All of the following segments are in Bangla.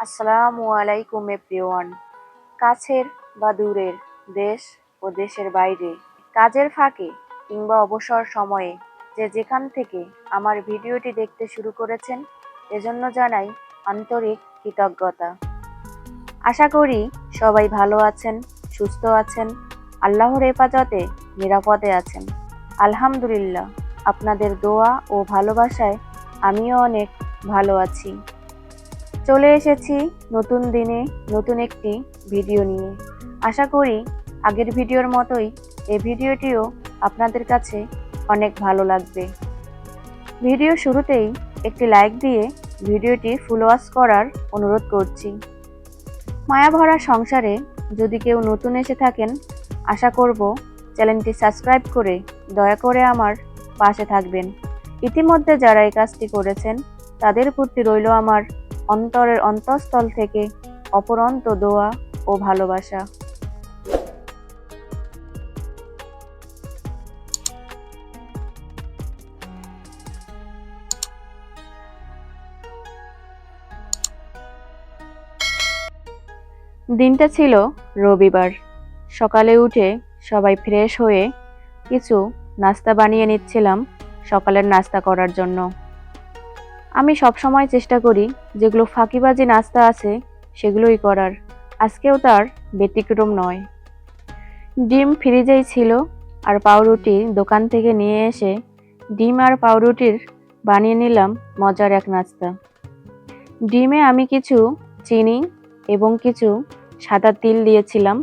আসসালামু আলাইকুম এভরিওয়ান। কাছের বা দূরের, দেশ ও দেশের বাইরে, কাজের ফাঁকে কিংবা অবসর সময়ে যে যেখান থেকে আমার ভিডিওটি দেখতে শুরু করেছেন, এজন্য জানাই আন্তরিক কৃতজ্ঞতা। আশা করি সবাই ভালো আছেন, সুস্থ আছেন, আল্লাহর হেফাজতে নিরাপদে আছেন। আলহামদুলিল্লাহ, আপনাদের দোয়া ও ভালোবাসায় আমিও অনেক ভালো আছি। চলে এসেছি নতুন দিনে নতুন একটি ভিডিও নিয়ে। আশা করি আগের ভিডিওর মতোই এই ভিডিওটিও আপনাদের কাছে অনেক ভালো লাগবে। ভিডিও শুরুতেই একটি লাইক দিয়ে ভিডিওটি ফুল ওয়াচ করার অনুরোধ করছি। মায়াভরা সংসারে যদি কেউ নতুন এসে থাকেন, আশা করব চ্যানেলটি সাবস্ক্রাইব করে দয়া করে আমার পাশে থাকবেন। ইতিমধ্যে যারা এই কাজটি করেছেন তাদের প্রতি রইল আমার অন্তরের অন্তঃস্থল থেকে অপরন্ত দোয়া ও ভালোবাসা। দিনটা ছিল রবিবার। সকালে উঠে সবাই ফ্রেশ হয়ে কিছু নাস্তা বানিয়ে নিচ্ছিলাম সকালের নাস্তা করার জন্য। আমি সবসময় চেষ্টা করি যেগুলো ফাঁকিবাজি নাস্তা আছে সেগুলোই করার, আজকেও তার ব্যতিক্রম নয়। ডিম ফ্রিজেই ছিল আর পাউরুটি দোকান থেকে নিয়ে এসে ডিম আর পাউরুটির বানিয়ে নিলাম মজার এক নাস্তা। ডিমে আমি কিছু চিনি এবং কিছু সাদা তিল দিয়েছিলাম।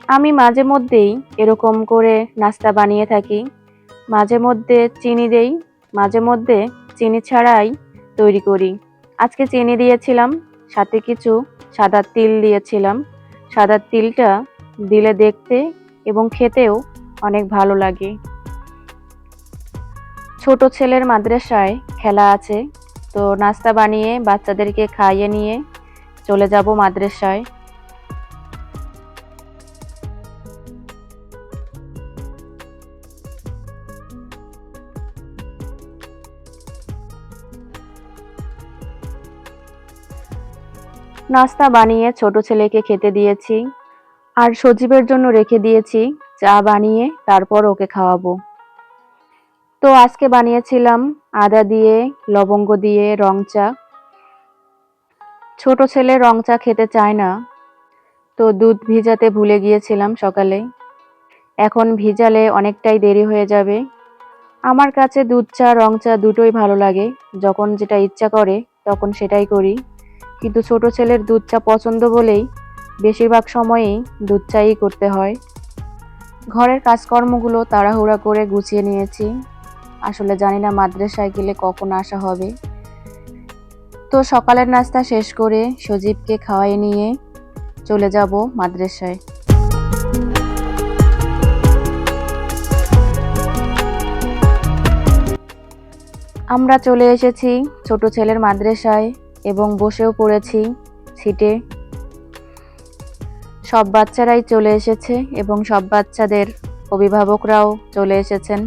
আমি মাঝে মধ্যেই এরকম করে নাস্তা বানিয়ে থাকি, মাঝে মধ্যে চিনি দেই, মাঝে মধ্যে চিনি ছাড়াই তৈরি করি। আজকে চিনি দিয়েছিলাম, সাথে কিছু সাদা তিল দিয়েছিলাম। সাদা তিলটা দিলে দেখতে এবং খেতেও অনেক ভালো লাগে। ছোট ছেলের মাদ্রাসায় খেলা আছে, তো নাস্তা বানিয়ে বাচ্চাদেরকে খাইয়ে নিয়ে চলে যাব মাদ্রাসায়। নাস্তা বানিয়ে ছোট ছেলেকে খেতে দিয়েছি আর সজীবের জন্য রেখে দিয়েছি চা বানিয়ে, তারপর ওকে খাওয়াবো। তো আজকে বানিয়েছিলাম আদা দিয়ে, লবঙ্গ দিয়ে রং চা। ছোট ছেলে রং চা খেতে চায় না, তো দুধ ভিজাতে ভুলে গিয়েছিলাম সকালে। এখন ভিজালে অনেকটাই দেরি হয়ে যাবে। আমার কাছে দুধ চা রং চা দুটোই ভালো লাগে, যখন যেটা ইচ্ছা করে তখন সেটাই করি। কিন্তু ছোট ছেলের দুধ চা পছন্দ বলেই বেশিরভাগ সময়েই দুধ চাই করতে হয়। ঘরের কাজকর্মগুলো তাড়াহুড়া করে গুছিয়ে নিয়েছি, আসলে জানি না মাদ্রাসায় গেলে কখন আসা হবে। তো সকালের নাস্তা শেষ করে সজীবকে খাওয়াই নিয়ে চলে যাব মাদ্রাসায়। আমরা চলে এসেছি ছোট ছেলের মাদ্রাসায় এবং বসেও পড়েছি সিটে। সব বাচ্চারাই চলে এসেছে এবং সব বাচ্চাদের অভিভাবকরাও চলে এসেছেন।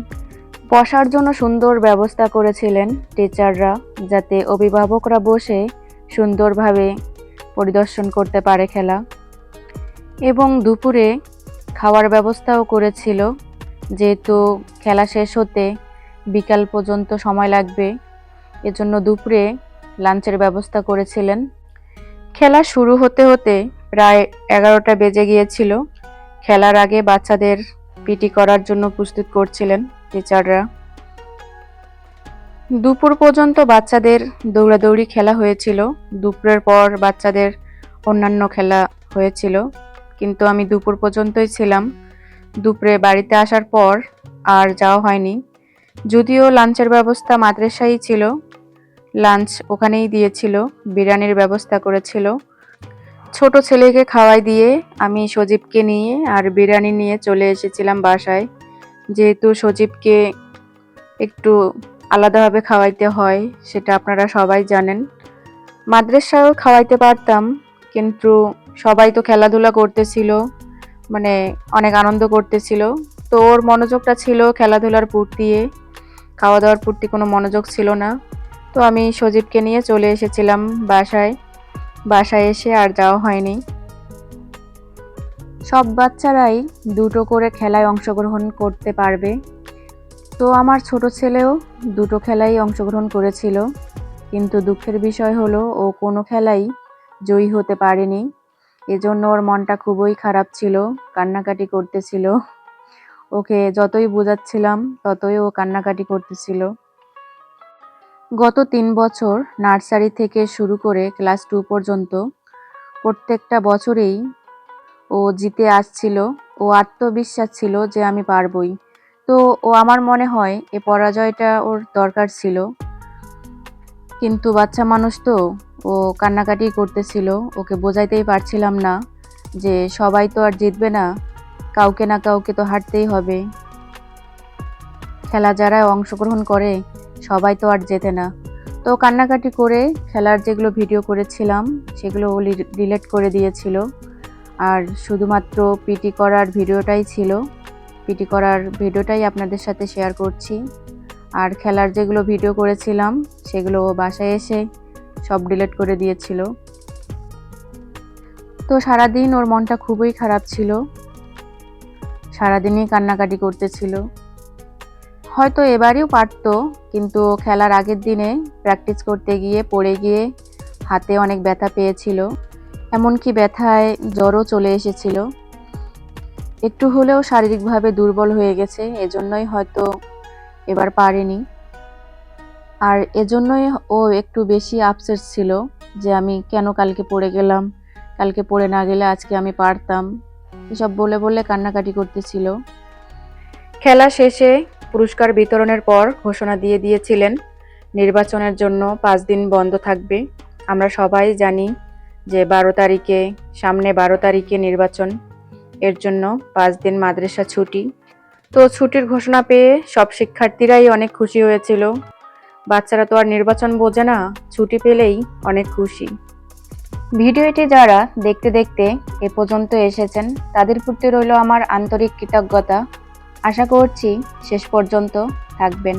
বসার জন্য সুন্দর ব্যবস্থা করেছিলেন টিচাররা, যাতে অভিভাবকরা বসে সুন্দরভাবে পরিদর্শন করতে পারে খেলা। এবং দুপুরে খাওয়ার ব্যবস্থাও করেছিল, যেহেতু খেলা শেষ হতে বিকাল পর্যন্ত সময় লাগবে, এজন্য দুপুরে লাঞ্চের ব্যবস্থা করেছিলেন। খেলা শুরু হতে হতে প্রায় 11টা বেজে গিয়েছিল। খেলার আগে বাচ্চাদের পিটি করার জন্য প্রস্তুত করছিলেন টিচাররা। দুপুর পর্যন্ত বাচ্চাদের দৌড়াদৌড়ি খেলা হয়েছিল, দুপুরের পর বাচ্চাদের অন্যান্য খেলা হয়েছিল, কিন্তু আমি দুপুর পর্যন্তই ছিলাম। দুপুরে বাড়িতে আসার পর আর যাওয়া হয়নি। যদিও লাঞ্চের ব্যবস্থা মাদ্রাসায় ছিল, লাঞ্চ ওখানেই দিয়েছিল, বিরিয়ানির ব্যবস্থা করেছিল। ছোট ছেলেকে খাওয়াই দিয়ে আমি সজীবকে নিয়ে আর বিরিয়ানি নিয়ে চলে এসেছিলাম বাসায়। যেহেতু সজীবকে একটু আলাদাভাবে খাওয়াইতে হয়, সেটা আপনারা সবাই জানেন। মাদ্রাসায়ও খাওয়াইতে পারতাম, কিন্তু সবাই তো খেলাধুলা করতেছিল, মানে অনেক আনন্দ করতেছিল, তো ওর মনোযোগটা ছিল খেলাধুলার প্রতি, খাওয়া দাওয়ার প্রতি কোনো মনোযোগ ছিল না। তো আমি সজীবকে নিয়ে চলে এসেছিলাম বাসায়। বাসায় এসে আর যাওয়া হয়নি। সব বাচ্চারাই দুটো করে খেলায় অংশগ্রহণ করতে পারবে, তো আমার ছোট ছেলেও দুটো খেলায় অংশগ্রহণ করেছিল, কিন্তু দুঃখের বিষয় হলো ও কোনো খেলাই জয়ী হতে পারেনি। এজন্য ওর মনটা খুবই খারাপ ছিল, কান্নাকাটি করতেছিল। ওকে যতই বোঝাচ্ছিলাম ততই ও কান্নাকাটি করতেছিল। গত 3 বছর নার্সারি থেকে শুরু করে ক্লাস 2 পর্যন্ত প্রত্যেকটা বছরেই ও জিতে আসছিল। ও আত্মবিশ্বাস ছিল যে আমি পারবই। তো আমার মনে হয় এই পরাজয়টা ওর দরকার ছিল, কিন্তু বাচ্চা মানুষ তো, ও কান্নাকাটি করতেছিল। ওকে বোঝাইতেই পারছিলাম না যে সবাই তো আর জিতবে না, কাউকে না কাউকে তো হারতেই হবে। খেলা যারা অংশগ্রহণ করে সবাই তো আর জেতে না। তো কান্নাকাটি করে খেলার যেগুলো ভিডিও করেছিলাম সেগুলো ও ডিলিট করে দিয়েছিল, আর শুধুমাত্র পিটি করার ভিডিওটাই ছিল। পিটি করার ভিডিওটাই আপনাদের সাথে শেয়ার করছি। আর খেলার যেগুলো ভিডিও করেছিলাম সেগুলো ও বাসায় এসে সব ডিলিট করে দিয়েছিল। তো সারাদিন ওর মনটা খুবই খারাপ ছিল, সারাদিনই কান্নাকাটি করতেছিল। হয়তো এবারেও পারতো, কিন্তু খেলার আগের দিনে প্র্যাকটিস করতে গিয়ে পড়ে গিয়ে হাতে অনেক ব্যথা পেয়েছিল, এমনকি ব্যথায় জ্বরও চলে এসেছিল। একটু হলেও শারীরিকভাবে দুর্বল হয়ে গেছে, এজন্যই হয়তো এবার পারেনি। আর এজন্যই ও একটু বেশি আপসেট ছিল যে আমি কেন কালকে পড়ে গেলাম, কালকে পড়ে না গেলে আজকে আমি পারতাম, এসব বলে বলে কান্নাকাটি করতেছিল। খেলা শেষে পুরস্কার বিতরণের পর ঘোষণা দিয়ে দিয়েছিলেন নির্বাচনের জন্য 5 দিন বন্ধ থাকবে। আমরা সবাই জানি যে 12 তারিখে নির্বাচন, এর জন্য 5 দিন মাদ্রাসা ছুটি। তো ছুটির ঘোষণা পেয়ে সব শিক্ষার্থীরাই অনেক খুশি হয়েছিল। বাচ্চারা তো আর নির্বাচন বোঝে না, ছুটি পেলেই অনেক খুশি। ভিডিওটি যারা দেখতে দেখতে এ পর্যন্ত এসেছেন তাদের প্রতি রইল আমার আন্তরিক কৃতজ্ঞতা। আশা করছি শেষ পর্যন্ত থাকবেন।